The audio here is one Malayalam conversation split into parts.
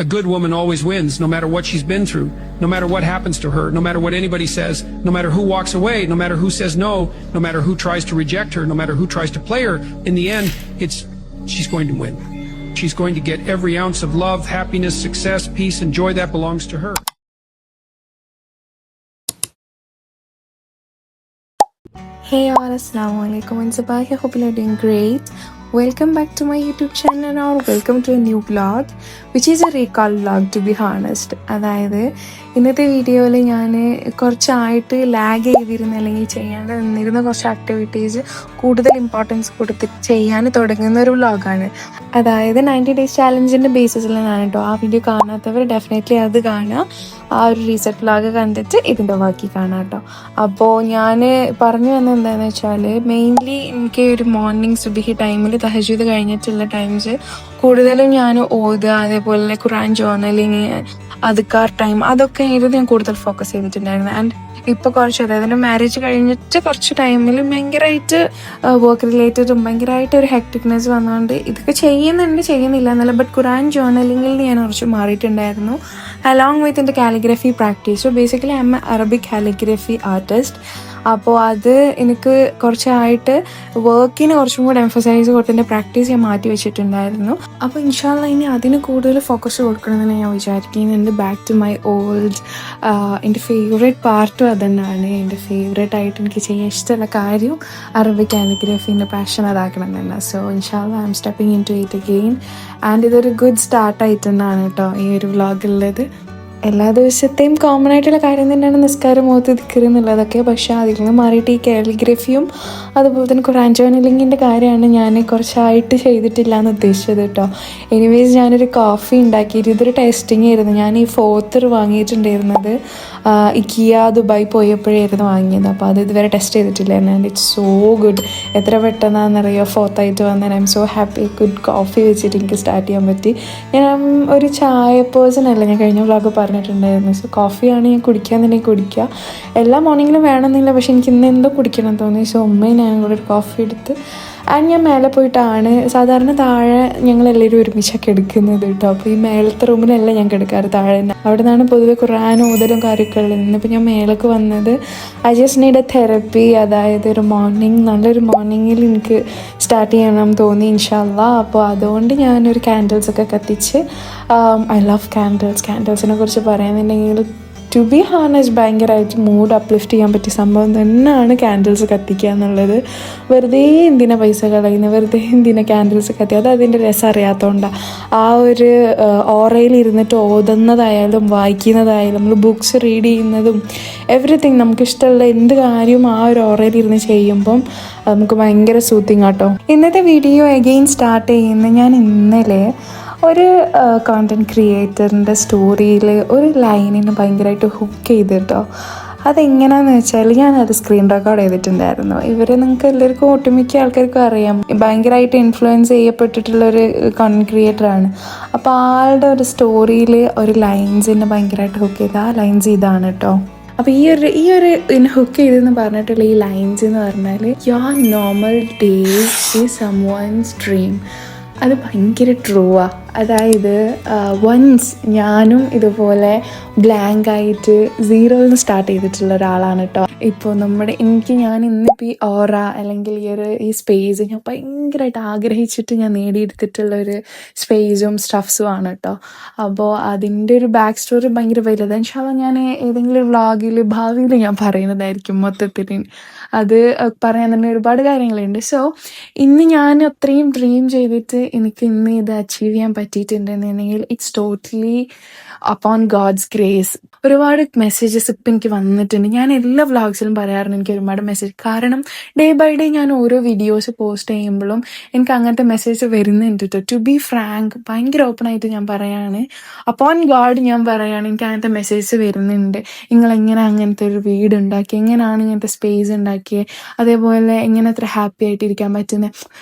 A good woman always wins, no matter what she's been through, no matter what happens to her, no matter what anybody says, no matter who walks away, no matter who says no, no matter who tries to reject her, no matter who tries to play her. In the end, she's going to win. She's going to get every ounce of love, happiness, success, peace, and joy that belongs to her. Hey all, assalamu alaikum and Sabah. I hope you are doing great. Welcome back to my YouTube channel or welcome to a new vlog, which is a recall vlog to be honest. അതായത് ഇന്നത്തെ വീഡിയോയിൽ ഞാൻ കുറച്ചായിട്ട് ലാഗ് ചെയ്തിരുന്ന അല്ലെങ്കിൽ ചെയ്യാണ്ട് നിന്നിരുന്ന കുറച്ച് ആക്ടിവിറ്റീസ് കൂടുതൽ ഇമ്പോർട്ടൻസ് കൊടുത്തിട്ട് ചെയ്യാൻ തുടങ്ങുന്ന ഒരു വ്ളോഗാണ്. അതായത് 90 ഡേയ്സ് ചാലഞ്ചിൻ്റെ ബേസിസിൽ നിന്നാണ് കേട്ടോ. ആ വീഡിയോ കാണാത്തവർ ഡെഫിനറ്റ്ലി അത് കാണുക. ആ ഒരു റീസെറ്റ് വ്ളോഗ് കണ്ടിട്ട് ഇതിൻ്റെ ബാക്കി കാണാം കേട്ടോ. അപ്പോൾ ഞാൻ പറഞ്ഞു വന്നത് എന്താണെന്ന് വെച്ചാൽ മെയിൻലി എനിക്ക് ഒരു മോർണിംഗ് സുബഹി ടൈമിൽ തഹജ്ജുദ് കഴിഞ്ഞിട്ടുള്ള ടൈംസ് കൂടുതലും ഞാൻ ഓതുക, അതേപോലെ ഖുർആൻ ജേർണലിങ്, അദ്കാർ ടൈം, അതൊക്കെ ആയിരുന്നു ഞാൻ കൂടുതൽ ഫോക്കസ് ചെയ്തിട്ടുണ്ടായിരുന്നു. ആൻഡ് ഇപ്പോൾ കുറച്ച് അതായത് മാരേജ് കഴിഞ്ഞിട്ട് കുറച്ച് ടൈമിൽ ഭയങ്കരമായിട്ട് വർക്ക് റിലേറ്റഡും ഭയങ്കരമായിട്ട് ഒരു ഹെക്ടിക്നെസ് വന്നുകൊണ്ട് ഇതൊക്കെ ചെയ്യുന്നില്ല എന്നല്ല, ബട്ട് ഖുർആൻ ജേർണലിങ്ങിൽ ഞാൻ കുറച്ച് മാറിയിട്ടുണ്ടായിരുന്നു അലോങ് വിത്ത് എൻ്റെ calligraphy practice. So basically I M A Arabic calligraphy artist. അപ്പോൾ അത് എനിക്ക് കുറച്ചായിട്ട് വർക്കിന് കുറച്ചും കൂടെ എംഫസൈസ് കൊടുത്തതിൻ്റെ പ്രാക്ടീസ് ഞാൻ മാറ്റി വെച്ചിട്ടുണ്ടായിരുന്നു. അപ്പോൾ ഇൻഷാ അല്ലാഹ് ഇനി അതിന് കൂടുതൽ ഫോക്കസ് കൊടുക്കണമെന്ന് ഞാൻ വിചാരിക്കുന്നുണ്ട്. ബാക്ക് ടു മൈ ഓൾഡ് എൻ്റെ ഫേവറേറ്റ് പാർട്ടും അതുതന്നെയാണ്. എൻ്റെ ഫേവറേറ്റ് ആയിട്ട് എനിക്ക് ചെയ്യാൻ ഇഷ്ടമുള്ള കാര്യം അറബിക് കാലിഗ്രഫീൻ്റെ പാഷൻ അതാക്കണം എന്നല്ല. സോ ഇൻഷാ അല്ലാഹ് I'm stepping in to it again. And ഇതൊരു ഗുഡ് സ്റ്റാർട്ടായിട്ടുണ്ടാണ് കേട്ടോ ഈ ഒരു വ്ളോഗുള്ളത്. എല്ലാ ദിവസത്തെയും കോമൺ ആയിട്ടുള്ള കാര്യം തന്നെയാണ് നിസ്കാരം, ഓത്ത്, ദിക്ർ എന്നുള്ളതൊക്കെ. പക്ഷേ അതിൽ നിന്ന് മാറിയിട്ട് ഈ കാലിഗ്രഫിയും അതുപോലെ തന്നെ ഖുർആൻ ജേർണലിങ്ങിൻ്റെ കാര്യമാണ് ഞാൻ കുറച്ചായിട്ട് ചെയ്തിട്ടില്ല എന്ന് ഉദ്ദേശിച്ചത് കേട്ടോ. എനിവേസ് ഞാനൊരു കോഫി ഉണ്ടാക്കിയിട്ട് ഇതൊരു ടെസ്റ്റിംഗ് ആയിരുന്നു. ഞാൻ ഈ 4th വാങ്ങിയിട്ടുണ്ടായിരുന്നത് ഇക്കിയ ദുബായ് പോയപ്പോഴായിരുന്നു വാങ്ങിയത്. അപ്പോൾ അത് ഇതുവരെ ടെസ്റ്റ് ചെയ്തിട്ടില്ലായിരുന്നു. And it's so good. എത്ര പെട്ടെന്നാണെന്നറിയോ 4th വന്നാൽ. I'm so happy. Good coffee വെച്ചിട്ട് എനിക്ക് സ്റ്റാർട്ട് ചെയ്യാൻ പറ്റി. ഞാൻ ഒരു ചായ പേഴ്സൺ അല്ല, ഞാൻ കഴിഞ്ഞ വ്ളോഗ് പറഞ്ഞിട്ടുണ്ടായിരുന്നു. സോ കോഫിയാണ് ഞാൻ കുടിക്കാന്നുണ്ടെങ്കിൽ കുടിക്കുക. എല്ലാ മോർണിംഗിലും വേണമെന്നില്ല, പക്ഷെ എനിക്ക് ഇന്ന് എന്തോ കുടിക്കണം തോന്നി. സോ ഉമ്മയും ഞാൻ കൂടെ ഒരു കോഫി എടുത്ത് ആൻഡ് ഞാൻ മേലെ പോയിട്ടാണ് സാധാരണ താഴെ ഞങ്ങളെല്ലാവരും ഒരുമിച്ചൊക്കെ എടുക്കുന്നത് കേട്ടോ. അപ്പോൾ ഈ മേലത്തെ റൂമിലല്ല ഞാൻ കിടക്കാറ്, താഴെ തന്നെ. അവിടെ നിന്നാണ് പൊതുവെ ഖുർആൻ ഓതലും കാര്യമൊക്കെ ഉള്ളത്. ഇന്നിപ്പോൾ ഞാൻ മേലേക്ക് വന്നത് I just need A therapy. അതായത് ഒരു നല്ലൊരു മോർണിംഗിൽ എനിക്ക് സ്റ്റാർട്ട് ചെയ്യണം തോന്നി ഇൻഷാ അല്ലാഹ്. അപ്പോൾ അതുകൊണ്ട് ഞാനൊരു ക്യാൻഡിൽസൊക്കെ കത്തിച്ച്, ഐ ലവ് ക്യാൻഡിൽസിനെ കുറിച്ച് പറയുന്നുണ്ടെങ്കിൽ ടു ബി ഹാനസ്റ്റ് ഭയങ്കരമായിട്ട് മൂഡ് അപ്ലിഫ്റ്റ് ചെയ്യാൻ പറ്റിയ സംഭവം തന്നെയാണ് ക്യാൻഡിൽസ് കത്തിക്കുക എന്നുള്ളത്. വെറുതെ എന്തിനാ പൈസ കളയുന്നത്, വെറുതെ എന്തിനാ ക്യാൻഡിൽസ് കത്തിക്കുക, അത് അതിൻ്റെ രസം അറിയാത്തതുകൊണ്ടാണ്. ആ ഒരു ഓറയിൽ ഇരുന്നിട്ട് ഓതുന്നതായാലും വായിക്കുന്നതായാലും നമ്മൾ ബുക്സ് റീഡ് ചെയ്യുന്നതും എവറിത്തിങ് നമുക്കിഷ്ടമുള്ള എന്ത് കാര്യവും ആ ഒരു ഓറയിൽ ഇരുന്ന് ചെയ്യുമ്പം നമുക്ക് ഭയങ്കര സൂത്തിങ് ആട്ടോ. ഇന്നത്തെ വീഡിയോ അഗെയിൻ സ്റ്റാർട്ട് ചെയ്യുന്നത് ഞാൻ ഇന്നലെ ഒരു കോണ്ടൻറ്റ് ക്രിയേറ്ററിൻ്റെ സ്റ്റോറിയിൽ ഒരു ലൈനിന് ഭയങ്കരമായിട്ട് ഹുക്ക് ചെയ്തിട്ടോ. അതെങ്ങനെയാണെന്ന് വെച്ചാൽ ഞാനത് സ്ക്രീൻ റെക്കോർഡ് ചെയ്തിട്ടുണ്ടായിരുന്നു. നിങ്ങൾക്ക് എല്ലാവർക്കും ഒട്ടുമിക്ക ആൾക്കാർക്കും അറിയാം, ഭയങ്കരമായിട്ട് ഇൻഫ്ലുവൻസ് ചെയ്യപ്പെട്ടിട്ടുള്ളൊരു കോണ്ടൻറ്റ് ക്രിയേറ്ററാണ്. അപ്പോൾ ആളുടെ ഒരു സ്റ്റോറിയിൽ ഒരു ലൈൻസിനെ ഭയങ്കരമായിട്ട് ഹുക്ക് ചെയ്ത് ആ ലൈൻസ് ഇതാണ് കേട്ടോ. അപ്പോൾ ഈ ഒരു ഹുക്ക് ചെയ്തെന്ന് പറഞ്ഞിട്ടുള്ള ഈ ലൈൻസ് എന്ന് പറഞ്ഞാൽ your normal days is someone's dream. അത് ഭയങ്കര ട്രൂവാണ്. അതായത് വൺസ് ഞാനും ഇതുപോലെ ബ്ലാങ്കായിട്ട് സീറോയിൽ നിന്ന് സ്റ്റാർട്ട് ചെയ്തിട്ടുള്ള ഒരാളാണ് കേട്ടോ. ഇപ്പോൾ ഞാൻ ഇന്നിപ്പോൾ ഈ ഓറ അല്ലെങ്കിൽ ഈ സ്പേസ് ഞാൻ ഭയങ്കരമായിട്ട് ആഗ്രഹിച്ചിട്ട് ഞാൻ നേടിയെടുത്തിട്ടുള്ളൊരു സ്പേസും സ്റ്റഫ്സും ആണ് കേട്ടോ. അപ്പോൾ അതിൻ്റെ ഒരു ബാക്ക് സ്റ്റോറി ഭയങ്കര വലുതാണ്. ഇൻഷാ അല്ലാഹ് ഞാൻ ഏതെങ്കിലും വ്ളോഗിൽ ഭാവിയിൽ ഞാൻ പറയുന്നതായിരിക്കും. മൊത്തത്തിൽ അത് പറയാൻ തന്നെ ഒരുപാട് കാര്യങ്ങളുണ്ട്. സോ ഇന്ന് ഞാൻ അത്രയും ഡ്രീം ചെയ്തിട്ട് എനിക്ക് ഇന്ന് ഇത് അച്ചീവ് ചെയ്യാൻ പറ്റിയിട്ടുണ്ടെന്നുണ്ടെങ്കിൽ it's totally upon God's grace. ഒരുപാട് മെസ്സേജസ് ഇപ്പം എനിക്ക് വന്നിട്ടുണ്ട്. ഞാൻ എല്ലാ വ്ളോഗ്സിലും പറയാറുണ്ട് എനിക്ക് ഒരുപാട് മെസ്സേജ്. കാരണം ഡേ ബൈ ഡേ ഞാൻ ഓരോ വീഡിയോസ് പോസ്റ്റ് ചെയ്യുമ്പോഴും എനിക്ക് അങ്ങനത്തെ മെസ്സേജ് വരുന്നുണ്ട് കേട്ടോ. ടു ബി ഫ്രാങ്ക്, ഭയങ്കര ഓപ്പൺ ആയിട്ട് ഞാൻ പറയാണ്, അപ്പോൺ ഗോഡ് ഞാൻ പറയാണ്, എനിക്ക് അങ്ങനത്തെ മെസ്സേജ് വരുന്നുണ്ട്. നിങ്ങളെങ്ങനെ അങ്ങനത്തെ ഒരു വീട് ഉണ്ടാക്കി, എങ്ങനെയാണ് ഇങ്ങനത്തെ സ്പേസ് ഉണ്ടാക്കിയത്, അതേപോലെ എങ്ങനെ അത്ര ഹാപ്പി ആയിട്ടിരിക്കാൻ പറ്റുന്നത്,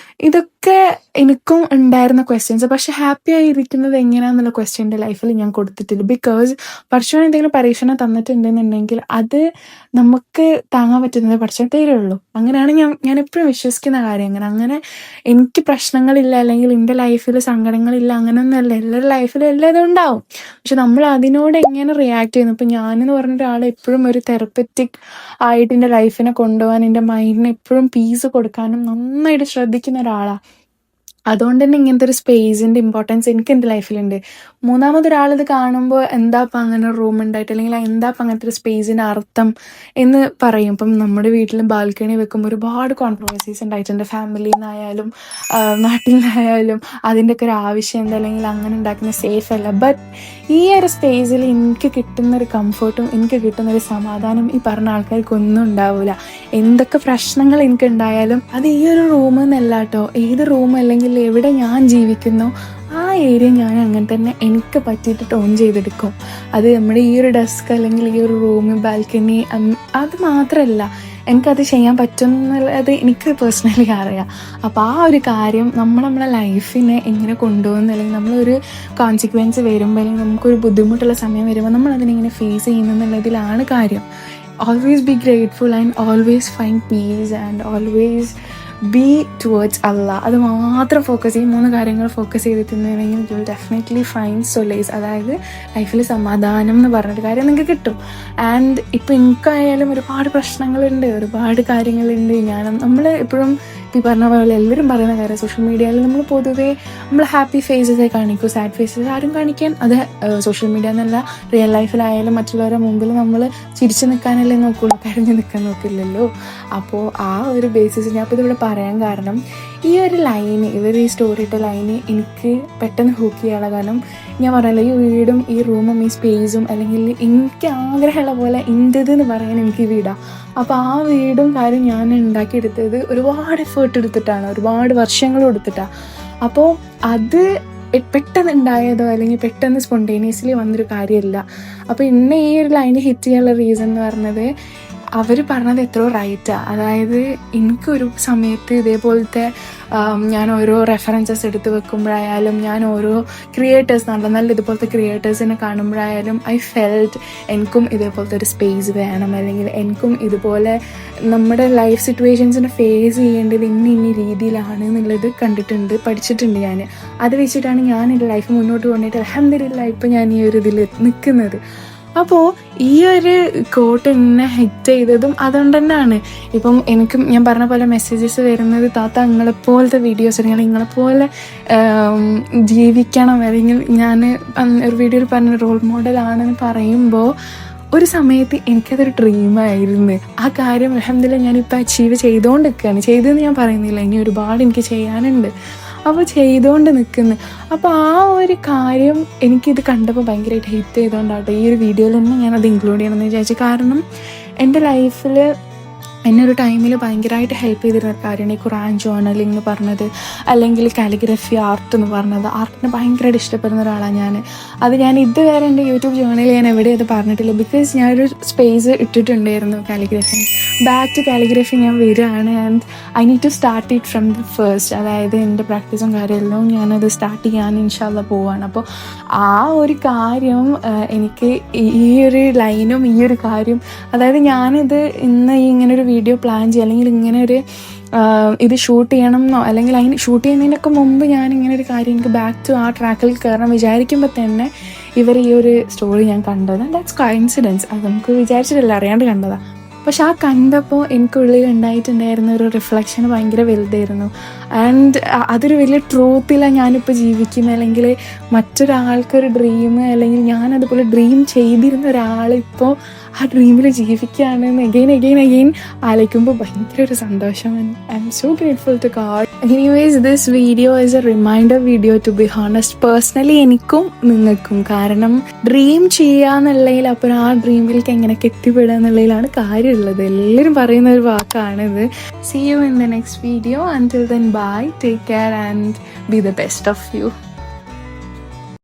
ഇതൊക്കെ എനിക്കും ഉണ്ടായിരുന്ന ക്വസ്റ്റ്യൻസ്. പക്ഷെ ഹാപ്പി ആയിരിക്കുന്നത് എങ്ങനെയാണെന്നുള്ള ക്വസ്റ്റ്യൻ എൻ്റെ ലൈഫിൽ ഞാൻ കൊടുത്തിട്ടില്ല. ബിക്കോസ് പടച്ചോൻ എന്തെങ്കിലും പരീക്ഷണം തന്നിട്ടുണ്ടെന്നുണ്ടെങ്കിൽ അത് നമുക്ക് താങ്ങാൻ പറ്റുന്നത് പടച്ചോൻ തരുള്ളൂ. അങ്ങനെയാണ് ഞാൻ എപ്പോഴും വിശ്വസിക്കുന്ന കാര്യം. അങ്ങനെ എനിക്ക് പ്രശ്നങ്ങളില്ല അല്ലെങ്കിൽ എൻ്റെ ലൈഫിൽ സങ്കടങ്ങളില്ല അങ്ങനെയൊന്നുമല്ല. എല്ലാവരുടെ ലൈഫിലും എല്ലാതും ഉണ്ടാവും. പക്ഷെ നമ്മൾ അതിനോട് എങ്ങനെ റിയാക്ട് ചെയ്യുന്നു. ഇപ്പം ഞാനെന്ന് പറഞ്ഞ ഒരാൾ എപ്പോഴും ഒരു തെറപ്പറ്റിക് ആയിട്ട് എൻ്റെ ലൈഫിനെ കൊണ്ടുപോകാൻ, എൻ്റെ മൈൻഡിന് എപ്പോഴും പീസ് കൊടുക്കാനും നന്നായിട്ട് ശ്രദ്ധിക്കുന്ന ഒരാളാണ്. അതുകൊണ്ട് തന്നെ ഇങ്ങനത്തെ ഒരു സ്പേസിൻ്റെ ഇമ്പോർട്ടൻസ് എനിക്ക് എൻ്റെ ലൈഫിലുണ്ട്. മൂന്നാമതൊരാളിത് കാണുമ്പോൾ എന്താപ്പം അങ്ങനെ റൂം ഉണ്ടായിട്ട് അല്ലെങ്കിൽ എന്താപ്പം അങ്ങനത്തെ ഒരു സ്പേസിൻ്റെ അർത്ഥം എന്ന് പറയും. ഇപ്പം നമ്മുടെ വീട്ടിൽ ബാൽക്കണി വെക്കുമ്പോൾ ഒരുപാട് കോൺട്രവേഴ്സീസ് ഉണ്ടായിട്ടുണ്ട്. ഫാമിലിയിൽ നിന്നായാലും നാട്ടിൽ നിന്നായാലും അതിൻ്റെയൊക്കെ ഒരു ആവശ്യം എന്താ, അല്ലെങ്കിൽ അങ്ങനെ ഉണ്ടാക്കുന്ന സേഫ് അല്ല. ബട്ട് ഈ ഒരു സ്പേസിൽ എനിക്ക് കിട്ടുന്നൊരു കംഫർട്ടും എനിക്ക് കിട്ടുന്നൊരു സമാധാനം ഈ പറഞ്ഞ ആൾക്കാർക്കൊന്നും ഉണ്ടാവില്ല. എന്തൊക്കെ പ്രശ്നങ്ങൾ എനിക്കുണ്ടായാലും അത് ഈ ഒരു റൂം എന്നല്ല കേട്ടോ, ഏത് റൂം അല്ലെങ്കിൽ എവിടെ ഞാൻ ജീവിക്കുന്നോ ആ ഏരിയ ഞാൻ അങ്ങനെ തന്നെ എനിക്ക് പറ്റിയിട്ട് ടോൺ ചെയ്തെടുക്കും. അത് നമ്മുടെ ഈ ഒരു ഡെസ്ക് അല്ലെങ്കിൽ ഈ ഒരു റൂം, ബാൽക്കണി, അത് മാത്രമല്ല എനിക്കത് ചെയ്യാൻ പറ്റും എന്നുള്ളത് എനിക്ക് പേഴ്സണലി അറിയാം. അപ്പോൾ ആ ഒരു കാര്യം നമ്മളെ ലൈഫിനെ എങ്ങനെ കൊണ്ടുപോകുന്നു, അല്ലെങ്കിൽ നമ്മളൊരു കോൺസിക്വൻസ് വരുമ്പോൾ അല്ലെങ്കിൽ നമുക്കൊരു ബുദ്ധിമുട്ടുള്ള സമയം വരുമ്പോൾ നമ്മളതിനെങ്ങനെ ഫേസ് ചെയ്യുന്നു എന്നുള്ളതിലാണ് കാര്യം. Always be grateful and always find peace and always be towards Allah. അത് മാത്രം ഫോക്കസ് ചെയ്യും. 3 കാര്യങ്ങൾ ഫോക്കസ് ചെയ്തിട്ടുണ്ടെങ്കിൽ you will definitely find solace. അതായത് ലൈഫിൽ സമാധാനം എന്ന് പറഞ്ഞൊരു കാര്യം നിങ്ങൾക്ക് കിട്ടും. ആൻഡ് ഇപ്പം എനിക്കായാലും ഒരുപാട് പ്രശ്നങ്ങളുണ്ട്, ഒരുപാട് കാര്യങ്ങളുണ്ട്. നമ്മൾ എപ്പോഴും ഈ പറഞ്ഞ പോലെ എല്ലാവരും പറയുന്ന കാര്യം, സോഷ്യൽ മീഡിയയിൽ നമ്മൾ പൊതുവേ നമ്മൾ ഹാപ്പി ഫേസസേ കാണിക്കൂ, സാഡ് ഫേസസ് ആരും കാണിക്കാൻ. അത് സോഷ്യൽ മീഡിയ എന്നല്ല, റിയൽ ലൈഫിലായാലും മറ്റുള്ളവരുടെ മുമ്പിൽ നമ്മൾ ചിരിച്ചു നിൽക്കാനല്ലേ നോക്കുള്ളൂ, കരഞ്ഞു നിൽക്കാൻ നോക്കില്ലല്ലോ. അപ്പോൾ ആ ഒരു ബേസിസ് ഞാൻ ഇപ്പോൾ ഇതിവിടെ പറയാൻ കാരണം, ഈ ഒരു ലൈന്, ഈ സ്റ്റോറി ഇട്ട ലൈന് എനിക്ക് പെട്ടെന്ന് ഹൂക്ക് ചെയ്യാനുള്ള കാരണം ഞാൻ പറഞ്ഞല്ലോ, ഈ വീടും ഈ റൂമും ഈ സ്പേസും അല്ലെങ്കിൽ എനിക്ക് ആഗ്രഹമുള്ള പോലെ എൻ്റെതെന്ന് പറയാൻ എനിക്ക് വീടാണ്. അപ്പോൾ ആ വീടും കാര്യം ഞാൻ ഉണ്ടാക്കിയെടുത്തത് ഒരുപാട് എഫേർട്ട് എടുത്തിട്ടാണ്, ഒരുപാട് വർഷങ്ങൾ എടുത്തിട്ടാണ്. അപ്പോൾ അത് പെട്ടെന്ന് ഉണ്ടായതോ അല്ലെങ്കിൽ പെട്ടെന്ന് സ്പോണ്ടേനിയസ്ലി വന്നൊരു കാര്യമല്ല. അപ്പോൾ ഇന്ന് ഈ ഒരു ലൈന് ഹിറ്റ് ചെയ്യാനുള്ള റീസൺ എന്ന് പറഞ്ഞത്, അവർ പറഞ്ഞത് എത്രയോ റൈറ്റാണ്. അതായത് എനിക്കൊരു സമയത്ത് ഇതേപോലത്തെ ഞാൻ ഓരോ റെഫറൻസസ് എടുത്ത് വെക്കുമ്പോഴായാലും, ഞാൻ ഓരോ ക്രിയേറ്റേഴ്സ് നല്ല ഇതുപോലത്തെ ക്രിയേറ്റേഴ്സിനെ കാണുമ്പോഴായാലും ഐ ഫെൽറ്റ് എനിക്കും ഇതേപോലത്തെ ഒരു സ്പേസ് വേണം, അല്ലെങ്കിൽ എനിക്കും ഇതുപോലെ നമ്മുടെ ലൈഫ് സിറ്റുവേഷൻസിനെ ഫേസ് ചെയ്യേണ്ടത് ഇന്ന രീതിയിലാണ് എന്നുള്ളത് കണ്ടിട്ടുണ്ട്, പഠിച്ചിട്ടുണ്ട് ഞാൻ. അത് വെച്ചിട്ടാണ് ഞാൻ എൻ്റെ ലൈഫ് മുന്നോട്ട് കൊണ്ടിട്ട് അൽഹംദുലില്ലാ ഇപ്പം ഞാൻ ഈ ഒരു ഇതിൽ നിൽക്കുന്നത്. അപ്പോൾ ഈ ഒരു കോട്ട് എന്നെ ഹിറ്റ് ചെയ്തതും അതുകൊണ്ട് തന്നെയാണ്. ഇപ്പം എനിക്ക് ഞാൻ പറഞ്ഞ പോലെ മെസ്സേജസ് വരുന്നത്, താത്ത നിങ്ങളെപ്പോലത്തെ വീഡിയോസ് അല്ലെങ്കിൽ നിങ്ങളെപ്പോലെ ജീവിക്കണം, അല്ലെങ്കിൽ ഞാൻ ഒരു വീഡിയോയിൽ പറഞ്ഞ റോൾ മോഡലാണെന്ന് പറയുമ്പോൾ ഒരു സമയത്ത് എനിക്കതൊരു ഡ്രീമായിരുന്നു. ആ കാര്യം അൽഹംദുലില്ലാ ഞാനിപ്പോൾ അച്ചീവ് ചെയ്തുകൊണ്ടിരിക്കുകയാണ്. ചെയ്തെന്ന് ഞാൻ പറയുന്നില്ല, ഇനി ഒരുപാട് എനിക്ക് ചെയ്യാനുണ്ട്. അപ്പോൾ ചെയ്തുകൊണ്ട് നിൽക്കുന്നു. അപ്പോൾ ആ ഒരു കാര്യം എനിക്കിത് കണ്ടപ്പോൾ ഭയങ്കരമായിട്ട് ഹിറ്റ് ചെയ്തുകൊണ്ടാട്ടോ ഈ ഒരു വീഡിയോയിൽ തന്നെ ഞാനത് ഇൻക്ലൂഡ് ചെയ്യണമെന്ന് വിചാരിച്ചു. കാരണം എൻ്റെ ലൈഫിൽ എന്നെ ഒരു ടൈമിൽ ഭയങ്കരമായിട്ട് ഹെൽപ്പ് ചെയ്തിരുന്ന കാര്യമാണ് ഈ ഖുറാൻ ജേർണലിംഗ് എന്ന് പറഞ്ഞത്, അല്ലെങ്കിൽ കാലിഗ്രഫി ആർട്ട് എന്ന് പറഞ്ഞത്. ആർട്ടിനെ ഭയങ്കരമായിട്ട് ഇഷ്ടപ്പെടുന്ന ഒരാളാണ് ഞാൻ. അത് ഞാൻ ഇതുവരെ എൻ്റെ യൂട്യൂബ് ചാനലിൽ ഞാൻ എവിടെയും അത് പറഞ്ഞിട്ടില്ല. ബിക്കോസ് ഞാനൊരു സ്പേസ് ഇട്ടിട്ടുണ്ടായിരുന്നു കാലിഗ്രഫി. ബാക്ക് ടു കാലിഗ്രഫി ഞാൻ വരികയാണ്. And I need to start it from the first. അതായത് എൻ്റെ പ്രാക്ടീസും കാര്യമെല്ലാം ഞാനത് സ്റ്റാർട്ട് ചെയ്യാൻ ഇൻഷാ അല്ലാഹ് പോവാണ്. അപ്പോൾ ആ ഒരു കാര്യം എനിക്ക് ഈ ഒരു ലൈനും ഈ ഒരു കാര്യം, അതായത് ഞാനിത് ഇന്ന് ഇങ്ങനൊരു വീഡിയോ പ്ലാൻ ചെയ്യുക അല്ലെങ്കിൽ ഇങ്ങനെ ഒരു ഇത് ഷൂട്ട് ചെയ്യണം എന്നോ അല്ലെങ്കിൽ അതിന് ഷൂട്ട് ചെയ്യുന്നതിനൊക്കെ മുമ്പ് ഞാൻ ഇങ്ങനെ ഒരു കാര്യം എനിക്ക് ബാക്ക് ടു ആ ട്രാക്കിൽ കയറണം വിചാരിക്കുമ്പോൾ തന്നെ ഇവർ ഈ ഒരു സ്റ്റോറി ഞാൻ കണ്ടത്. That's coincidence. അത് നമുക്ക് വിചാരിച്ചിട്ടില്ല, അറിയാണ്ട് കണ്ടതാണ്. പക്ഷെ ആ കണ്ടപ്പോൾ എനിക്കുള്ളിൽ ഉണ്ടായിട്ടുണ്ടായിരുന്ന ഒരു റിഫ്ലക്ഷൻ ഭയങ്കര വലുതായിരുന്നു. ആൻഡ് അതൊരു വലിയ ട്രൂത്തിലാണ് ഞാനിപ്പോൾ ജീവിക്കുന്നത്. അല്ലെങ്കിൽ മറ്റൊരാൾക്കൊരു ഡ്രീം, അല്ലെങ്കിൽ ഞാനതുപോലെ ഡ്രീം ചെയ്തിരുന്ന ഒരാളിപ്പോൾ ആ ഡ്രീമിൽ ജീവിക്കുകയാണെന്ന് അഗെയിൻ ആലോചിക്കുമ്പോൾ ഭയങ്കര ഒരു സന്തോഷം. I'm so grateful to God. Anyways this video is a reminder video to be honest. Personally എനിക്കും നിങ്ങൾക്കും. കാരണം ഡ്രീം ചെയ്യുക എന്നുള്ളതിൽ അപ്പോൾ ആ ഡ്രീമിലേക്ക് എങ്ങനെയൊക്കെ എത്തിപ്പെടുക എന്നുള്ളതിലാണ് കാര്യമുള്ളത്. എല്ലാവരും പറയുന്ന ഒരു വാക്കാണിത്. See you in the next video. Until then, bye. Take care and be the best of you.